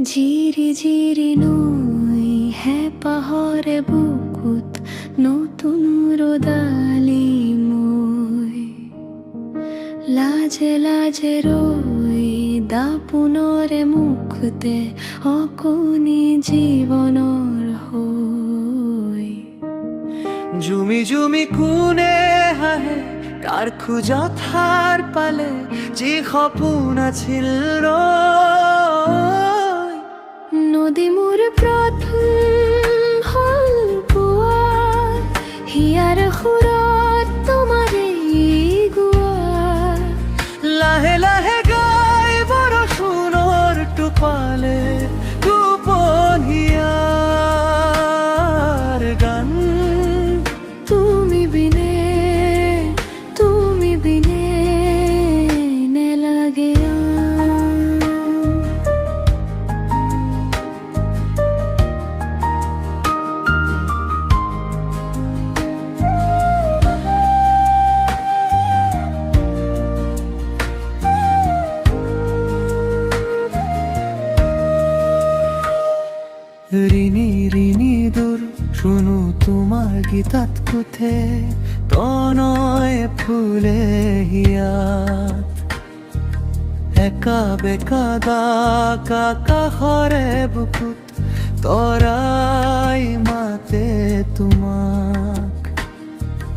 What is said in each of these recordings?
ঝিৰি ঝিৰি নৈ হে পাহৰে বুকুত নতুন ৰদালি মই লাজে লাজে ৰৈ দাপোনৰে মুখতে অকণি জীৱনৰ হৈ জুমি জুমি কোনে হাঁহে কাৰ খোজত সাৰ পালে যি সপোন আছিল নদী মোৰ প্ৰথম হল পোৱা হিয়াৰ সুৰত তোমাৰে গোৱা লাহে লাহে গাই বৰষুণৰ টোপালে গোপন হিয়াৰ গান তুমি বিনে নেলাগে ঋণী ঋণী দূৰ শুনো তোমাৰ গীতাত কোঠে তনয় ফুলে হিয়াত একা বেকা দাকা কাষৰে বুকুত তৰাই মাতে তোমাক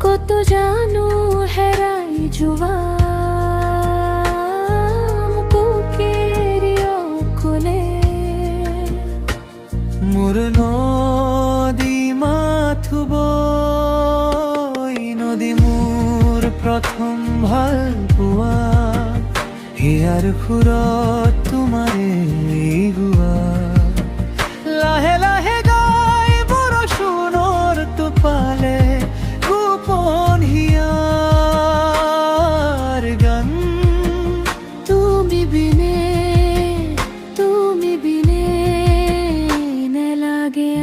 কত জানো হেৰাই যোৱা মোৰ নদী মাথো বৈ নদী মোৰ প্ৰথম ভাল পোৱা হিয়াৰ সুৰত তোমাৰে গোৱা লাহে লাহে গাই বৰষুণৰ টোপালে গোপন হিয়াৰ গান তুমি বিনে নেলাগে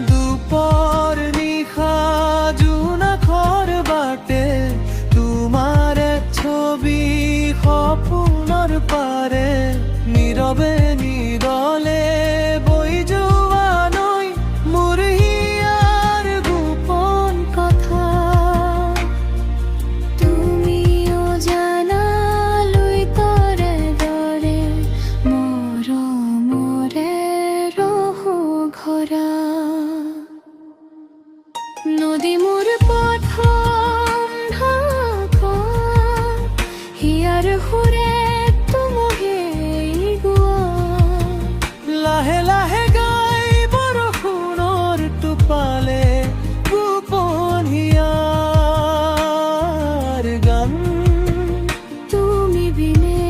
দুপৰ নিশা জোনাকৰ বাটে তোমাৰ ছবি সপোনৰ পাৰে নীৰৱে নীৰলে বৈ যোৱা নৈ মোৰ হিয়াৰ গোপন কথা তুমিও জানালৈ তৰে দৰে মৰমৰে ৰহো ঘৰা নদী মোৰ প্ৰথম ঢাকা হিয়াৰ সুৰে তোমাকে গোৱা লাহে লাহে গাই বৰষুণৰ টোপালে গোপন হিয়াৰ গান তুমি বিনে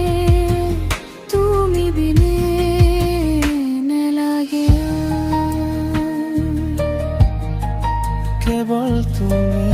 নেলাগে কেৱল তুমি